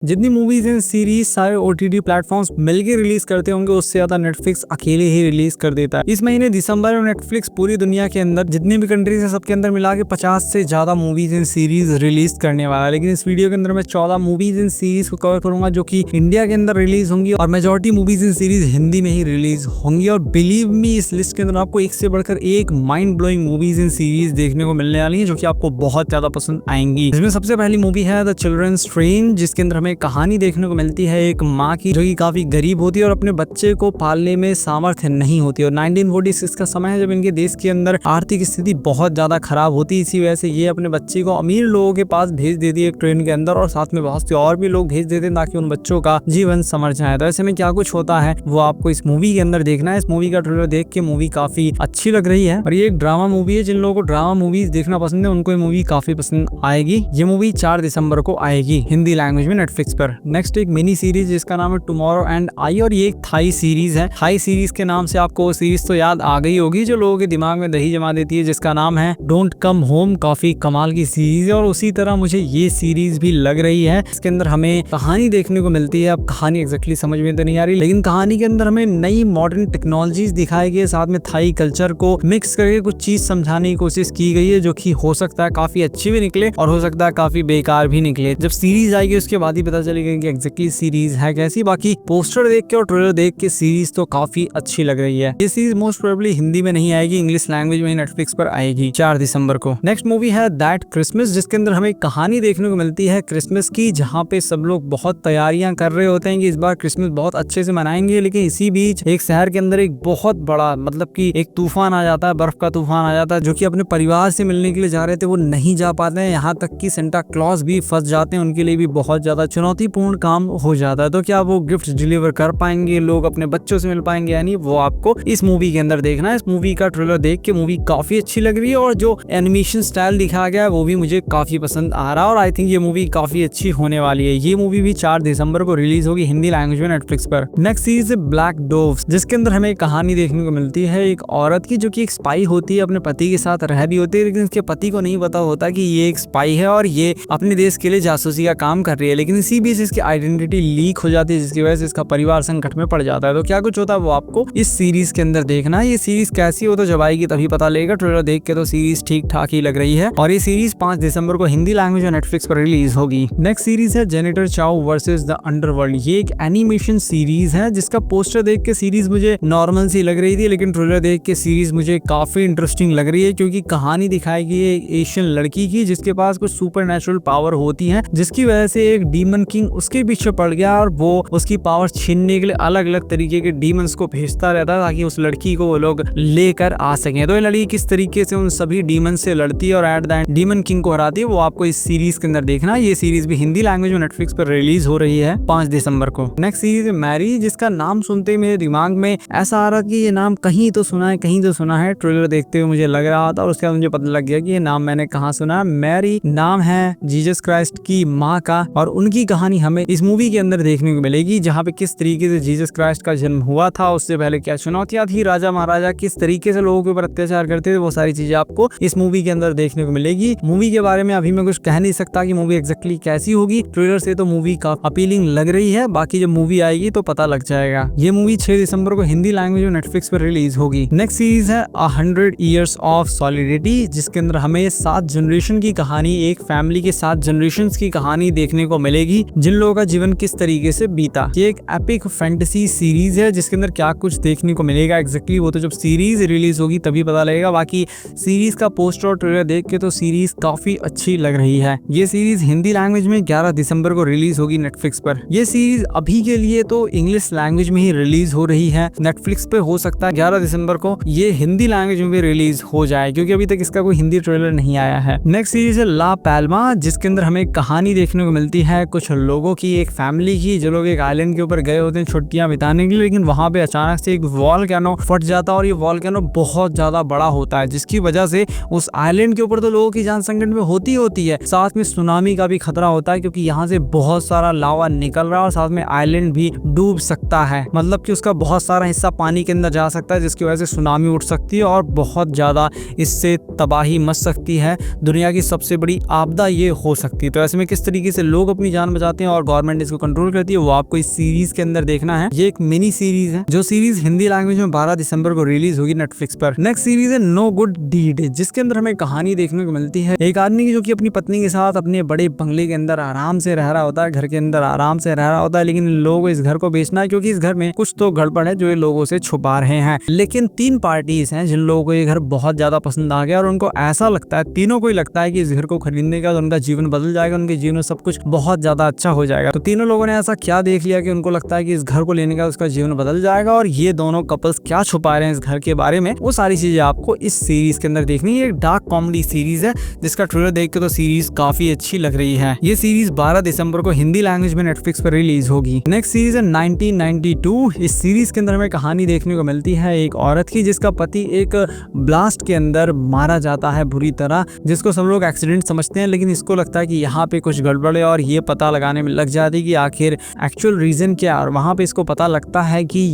जितनी movies and series सारे OTT platforms मिलकर रिलीज करते होंगे उससे ज्यादा नेटफ्लिक्स अकेले ही रिलीज कर देता है। इस महीने दिसंबर में नेटफ्लिक्स पूरी दुनिया के अंदर जितनी भी कंट्रीज है सबके अंदर मिला के 50 से ज्यादा मूवीज एंड सीरीज रिलीज करने वाला है। लेकिन इस वीडियो के अंदर मैं 14 मूवीज एंड सीरीज को कवर करूंगा जो कि इंडिया के अंदर रिलीज होंगी और majority movies and series Hindi में ही रिलीज होंगी। और बिलीव मी, इस लिस्ट के अंदर आपको एक से बढ़कर एक mind blowing movies and series देखने को मिलने वाली है जो कि आपको बहुत ज्यादा पसंद आएंगी। इसमें सबसे पहली मूवी है द चिल्ड्रंस ट्रेन, जिसके अंदर हमें कहानी देखने को मिलती है एक माँ की जो कि काफी गरीब होती है और अपने बच्चे को पालने में सामर्थ्य नहीं होती। और 1946 का समय है जब इनके देश के अंदर आर्थिक स्थिति बहुत ज्यादा खराब होती है। इसी वजह से ये अपने बच्चे को अमीर लोगों के पास भेज देती है एक ट्रेन के अंदर, और साथ में बहुत से और भी लोग भेज देते हैं ताकि उन बच्चों का जीवन संवर जाए। तो ऐसे में क्या कुछ होता है वो आपको इस मूवी के अंदर देखना है। इस मूवी का ट्रेलर देख के मूवी काफी अच्छी लग रही है और ये एक ड्रामा मूवी है। जिन लोगों को ड्रामा मूवीज देखना पसंद है उनको ये मूवी काफी पसंद आएगी। ये मूवी 4 दिसंबर को आएगी हिंदी लैंग्वेज में नेटफ्लिक्स पर। नेक्स्ट एक मिनी सीरीज जिसका नाम है टुमारो एंड आई, और ये एक थाई सीरीज है। थाई सीरीज के नाम से आपको वो सीरीज तो याद आ गई होगी जो लोगों के दिमाग में दही जमा देती है, जिसका नाम है डोंट कम होम। काफी कमाल की सीरीज है और उसी तरह मुझे ये सीरीज भी लग रही है। इसके अंदर हमें कहानी देखने को मिलती है। अब कहानी एग्जैक्टली समझ में तो नहीं आ रही, लेकिन कहानी के अंदर हमें नई मॉडर्न टेक्नोलॉजीज दिखाई गई है, साथ में थाई कल्चर को मिक्स करके कुछ चीज समझाने की कोशिश की गई है जो कि हो सकता है काफी अच्छी भी निकले और हो सकता है काफी बेकार भी निकले। जब सीरीज आएगी उसके बाद ही पता चलेगा कि एग्जैक्टली सीरीज है कैसी। बाकी पोस्टर देख के और ट्रेलर देख के सीरीज तो काफी अच्छी लग रही है। ये सीरीज मोस्ट प्रोबेबली हिंदी में नहीं आएगी, इंग्लिश लैंग्वेज में नेटफ्लिक्स पर आएगी 4 दिसंबर को। नेक्स्ट मूवी है दैट क्रिसमस, जिसके अंदर हमें कहानी देखने को मिलती है क्रिसमस की, जहाँ पे सब लोग बहुत तैयारियां कर रहे होते हैं कि इस बार क्रिसमस बहुत अच्छे से मनाएंगे। लेकिन इसी बीच एक शहर के अंदर एक बहुत बड़ा मतलब कि एक तूफान आ जाता है, बर्फ का तूफान आ जाता है। जो कि अपने परिवार से मिलने के लिए जा रहे थे वो नहीं जा पाते हैं, यहाँ तक कि सेंटा क्लॉज भी फंस जाते हैं। उनके लिए भी बहुत ज्यादा चुनौतीपूर्ण काम हो जाता है। तो क्या वो गिफ्ट डिलीवर कर पाएंगे, लोग अपने बच्चों से मिल पाएंगे, यानी वो आपको इस मूवी के अंदर देखना है। इस मूवी का ट्रेलर देख के मूवी काफी अच्छी लग रही है और जो एनिमेशन स्टाइल दिखाया गया है वो भी मुझे काफी पसंद आ रहा है और आई थिंक ये मूवी काफी अच्छी होने वाली है। ये मूवी भी 4 दिसंबर को रिलीज होगी हिंदी लैंग्वेज में नेटफ्लिक्स पर। नेक्स्ट सीरीज है ब्लैक डोव्स, जिसके अंदर हमें कहानी देखने को मिलती है एक औरत की जो कि एक स्पाई होती है, अपने पति के साथ रह भी होती है, लेकिन उसके पति को नहीं पता होता कि ये एक स्पाई है और ये अपने देश के लिए जासूसी का काम कर रही है। लेकिन इसी बीच इसकी आइडेंटिटी लीक हो जाती है जिसकी वजह से इसका परिवार संकट में पड़ जाता है। तो क्या कुछ होता है वो आपको इस सीरीज के अंदर देखना है। ये सीरीज कैसी हो तो जब आएगी तभी पता लगेगा। ट्रेलर देख के तो सीरीज ठीक ठाक ही लग रही है और ये सीरीज 5 दिसंबर को हिंदी लैंग्वेज और नेटफ्लिक्स पर रिलीज होगी। नेक्स्ट सीरीज है जेनिटर चाओ वर्सेस द अंडरवर्ल्ड। ये एक एनिमेशन सीरीज है जिसका पोस्टर देख के सीरीज मुझे नॉर्मल सी लग रही थी, लेकिन ट्रेलर देख के सीरीज मुझे काफी इंटरेस्टिंग लग रही है क्योंकि कहानी दिखाई गई है एक एशियन लड़की की जिसके पास कुछ सुपर नेचुरल पावर होती है, जिसकी वजह से एक डीमन किंग उसके पीछे पड़ गया और वो उसकी पावर छीनने के लिए अलग अलग तरीके के डीमंस को भेजता रहता है ताकि उस लड़की को वो लोग लेकर आ सकें। तो ये लड़की किस तरीके से उन सभी डीमन से लड़ती है और at the end demon king को हराती है वो आपको इस सीरीज के अंदर देखना है। ये सीरीज भी हिंदी लैंग्वेज में नेटफ्लिक्स पर रिलीज हो रही है 5 दिसंबर को। नेक्स्ट सीरीज है मैरी, जिसका नाम सुनते ही मेरे दिमाग में ऐसा आ रहा कि ये नाम कहीं तो सुना है, कहीं तो सुना है। ट्रेलर देखते हुए मुझे लग रहा था और उसके बाद मुझे पता लग गया कि ये नाम मैंने कहाँ सुना। मैरी नाम है जीसस क्राइस्ट की माँ का और उनकी कहानी हमें इस मूवी के अंदर देखने को मिलेगी, जहाँ पे किस तरीके से जीसस क्राइस्ट का जन्म हुआ था, उससे पहले क्या चुनौतियां थी, राजा महाराजा किस तरीके से लोगों के ऊपर अत्याचार करते थे, वो सारी चीजें आपको इस मूवी के अंदर देखने को मिलेगी। मूवी के बारे में अभी मैं कुछ कह नहीं सकता कि मूवी एग्जैक्टली कैसी होगी। ट्रेलर से तो मूवी का अपीलिंग लग रही है, बाकी जब मूवी आएगी तो पता लग जाएगा। ये मूवी 6 दिसंबर को हिंदी लैंग्वेज में नेटफ्लिक्स पर रिलीज होगी। नेक्स्ट सीरीज है 100 Years of Solidarity, जिसके अंदर हमें 7 जनरेशन की कहानी, एक फैमिली के 7 जनरेशन की कहानी देखने को मिलेगी जिन लोगों का जीवन किस तरीके से बीता। ये एक एपिक फैंटेसी सीरीज है जिसके अंदर क्या कुछ देखने को मिलेगा एग्जैक्टली वो तो जब सीरीज रिलीज होगी तभी पता लगेगा। बाकी सीरीज का पोस्टर और ट्रेलर देख के तो सीरीज काफी अच्छी लग रही है। ये सीरीज हिंदी लैंग्वेज में 11 दिसंबर को रिलीज होगी नेटफ्लिक्स पर। ये सीरीज अभी के लिए तो इंग्लिश लैंग्वेज में ही रिलीज हो रही है नेटफ्लिक्स पे, हो सकता है 11 दिसंबर को ये हिंदी लैंग्वेज में भी रिलीज हो जाए क्योंकि अभी तक इसका कोई हिंदी ट्रेलर नहीं आया है। नेक्स्ट सीरीज है ला पैल्मा, जिसके अंदर हमें कहानी देखने को मिलती है कुछ लोगों की, एक फैमिली की जो लोग एक आइलैंड के ऊपर गए होते हैं छुट्टियां बिताने के लिए, लेकिन वहां पे अचानक से एक वॉल्केनो फट जाता है और ये वॉल्केनो बहुत ज्यादा बड़ा होता है जिसकी वजह से उस आइलैंड के ऊपर तो लोगों की जान संकट में होती है, साथ में सुनामी का भी खतरा होता है क्योंकि यहाँ से बहुत सारा लावा निकल रहा है और साथ में आइलैंड भी डूब सकता है, मतलब कि उसका बहुत सारा हिस्सा पानी के अंदर जा सकता है जिसकी वजह से सुनामी उठ सकती है और बहुत ज्यादा इससे तबाही मच सकती है। दुनिया की सबसे बड़ी आपदा ये हो सकती है। तो ऐसे में किस तरीके से लोग अपनी जान जान बचाते हैं और गवर्नमेंट इसको कंट्रोल करती है, वो आपको इस सीरीज के अंदर देखना है। ये एक मिनी सीरीज है जो सीरीज हिंदी लैंग्वेज में 12 दिसंबर को रिलीज होगी नेटफ्लिक्स पर। नेक्स्ट सीरीज है नो गुड डीड, जिसके अंदर हमें कहानी देखने को मिलती है एक आदमी की जो कि अपनी पत्नी के साथ अपने बड़े बंगले के अंदर आराम से रह रहा होता है, घर के अंदर आराम से रह रहा होता है, लेकिन लोगों को इस घर को बेचना है क्योंकि इस घर में कुछ तो गड़बड़ है जो ये लोगों से छुपा रहे हैं। लेकिन 3 पार्टीज हैं जिन लोगों को ये घर बहुत ज्यादा पसंद आ गया और उनको ऐसा लगता है, तीनों को ही लगता है कि इस घर को खरीदने के बाद उनका जीवन बदल जाएगा, उनके जीवन में सब कुछ बहुत ज्यादा अच्छा हो जाएगा। तो तीनों लोगों ने ऐसा क्या देख लिया कि उनको लगता है कि इस घर को लेने का उसका जीवन बदल जाएगा, और ये दोनों कपल्स क्या छुपा रहे हैं इस घर के बारे में, वो सारी चीजें आपको इस सीरीज के अंदर देखनी है। एक डार्क कॉमेडी सीरीज है जिसका ट्रेलर देख के तो सीरीज काफी अच्छी लग रही है। ये सीरीज 12 दिसंबर को हिंदी लैंग्वेज में नेटफ्लिक्स पर रिलीज होगी। नेक्स्ट सीरीज है 1992। इस सीरीज के अंदर हमें कहानी देखने को मिलती है एक औरत की जिसका पति एक ब्लास्ट के अंदर मारा जाता है बुरी तरह, जिसको सब लोग एक्सीडेंट समझते हैं, लेकिन इसको लगता है कि यहाँ पे कुछ गड़बड़ है और ये पता लगाने में लग जाती है कि आखिर एक्चुअल रीजन क्या है। और वहां पे इसको पता लगता है कि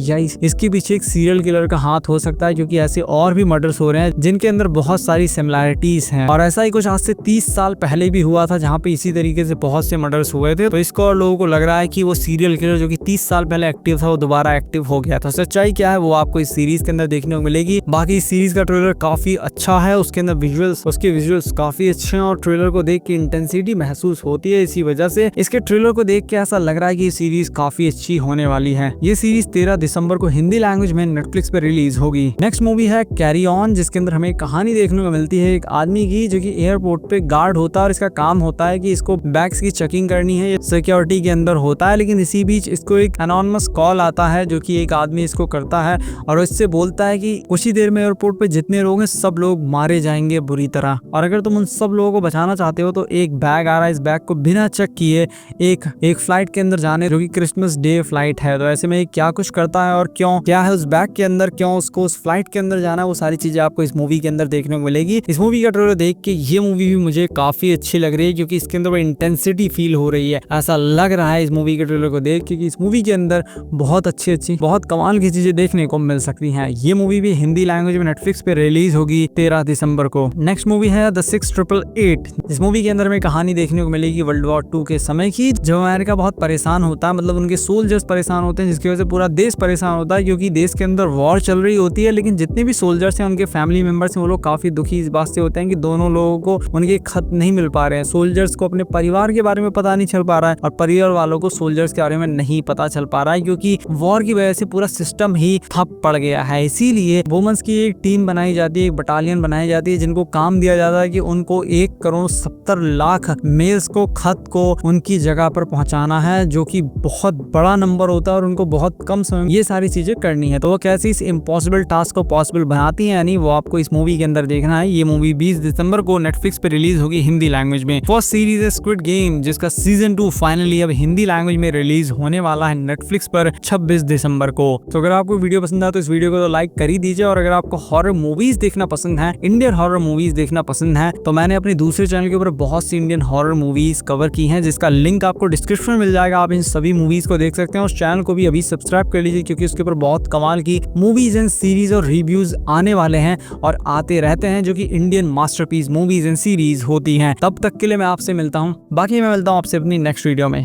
इसके पीछे एक सीरियल किलर का हाथ हो सकता है, क्योंकि ऐसे और भी मर्डर्स हो रहे हैं जिनके अंदर बहुत सारी सिमिलैरिटीज हैं। और ऐसा ही कुछ आज से 30 साल पहले भी हुआ था जहाँ पे इसी तरीके से बहुत से मर्डर्स हुए थे। तो इसको और लोगों को लग रहा है कि वो सीरियल किलर जो कि 30 साल पहले एक्टिव था वो दोबारा एक्टिव हो गया था। सच्चाई क्या है वो आपको इस सीरीज के अंदर देखने को मिलेगी। बाकी इस सीरीज का ट्रेलर काफी अच्छा है, उसके अंदर उसके विजुअल्स काफी अच्छे हैं और ट्रेलर को देख के इंटेंसिटी महसूस होती है। इसी वजह से इसके ट्रेलर को देख के ऐसा लग रहा है कि ये सीरीज काफी अच्छी होने वाली है। ये सीरीज 13 दिसंबर को हिंदी लैंग्वेज में नेटफ्लिक्स पे रिलीज होगी। नेक्स्ट मूवी है कैरी ऑन, जिसके अंदर हमें कहानी देखने को मिलती है एक आदमी की जो कि एयरपोर्ट पे गार्ड होता है और इसका काम होता है कि इसको बैग्स की चेकिंग करनी है, सिक्योरिटी के अंदर होता है। लेकिन इसी बीच इसको एक एनोनिमस कॉल आता है जो कि एक आदमी इसको करता है और इससे बोलता है कि कुछ ही देर में एयरपोर्ट पे जितने लोग हैं सब लोग मारे जाएंगे बुरी तरह, और अगर तुम उन सब लोगों को बचाना चाहते हो तो एक बैग आ रहा है, इस बैग को बिना चेक किए एक फ्लाइट के अंदर जाने, जो कि क्रिसमस डे फ्लाइट है। तो ऐसे में क्या कुछ करता है और क्यों, क्या है उस बैग के अंदर, क्यों उसको उस फ्लाइट के अंदर जाना, वो सारी चीजें आपको इस मूवी के अंदर देखने को मिलेगी। इस मूवी का ट्रेलर देख के ये मूवी भी मुझे काफी अच्छी लग रही है क्योंकि इसके अंदर इंटेंसिटी फील हो रही है, ऐसा लग रहा है इस मूवी के ट्रेलर को देख के कि इस मूवी के अंदर बहुत अच्छी बहुत कमाल की चीजें देखने को मिल सकती हैं। ये मूवी भी हिंदी लैंग्वेज में नेटफ्लिक्स पे रिलीज होगी 13 दिसंबर को। नेक्स्ट मूवी है द 6888। इस मूवी के अंदर हमें कहानी देखने को मिलेगी वर्ल्ड वॉर 2 के समय की, जब अमेरिका बहुत परेशान होता है, मतलब उनके सोल्जर्स परेशान होते हैं, जिसकी वजह से पूरा देश परेशान होता है क्योंकि देश के अंदर वॉर चल रही होती है। लेकिन जितने भी सोल्जर्स हैं उनके फैमिली मेंबर्स हैं वो लोग काफी दुखी इस बात से होते हैं कि दोनों लोगों को उनके खत नहीं मिल पा रहे हैं। सोल्जर्स को अपने परिवार के बारे में पता नहीं चल पा रहा है और परिवार वालों को सोल्जर्स के बारे में नहीं पता चल पा रहा है क्योंकि वॉर की वजह से पूरा सिस्टम ही ठप पड़ गया है। इसीलिए वुमेन्स की एक टीम बनाई जाती है, एक बटालियन बनाई जाती है जिनको काम दिया जाता है कि उनको 1,70,00,000 मेल्स को खत को उनकी जगह पर पहुंचाना है, जो कि बहुत बड़ा नंबर होता है और उनको बहुत कम समय में ये सारी चीजें करनी है। तो वो कैसे इस इम्पॉसिबल टास्क को पॉसिबल बनाती है, यानी वो आपको इस मूवी के अंदर देखना है। ये मूवी 20 दिसंबर को नेटफ्लिक्स पे रिलीज होगी हिंदी लैंग्वेज में। फर्स्ट सीरीज है स्क्विड गेम, जिसका सीजन 2 फाइनली अब हिंदी लैंग्वेज में रिलीज होने वाला है नेटफ्लिक्स पर 26 दिसंबर को। तो अगर आपको वीडियो पसंद आए तो इस वीडियो को तो लाइक कर ही दीजिए, और अगर आपको हॉरर मूवीज देखना पसंद है, इंडियन हॉरर मूवीज देखना पसंद है, तो मैंने अपने दूसरे चैनल के ऊपर बहुत सी इंडियन हॉरर मूवीज कवर की हैं, जिसका लिंक आपको डिस्क्रिप्शन में मिल जाएगा। आप इन सभी मूवीज को देख सकते हैं। उस चैनल को भी अभी सब्सक्राइब कर लीजिए क्योंकि उसके ऊपर बहुत कमाल की मूवीज एंड सीरीज और रिव्यूज आने वाले हैं और आते रहते हैं, जो कि Indian masterpiece movies and series होती हैं। तब तक के लिए मैं आपसे मिलता हूँ, बाकी मैं मिलता हूँ आपसे अपनी नेक्स्ट वीडियो में।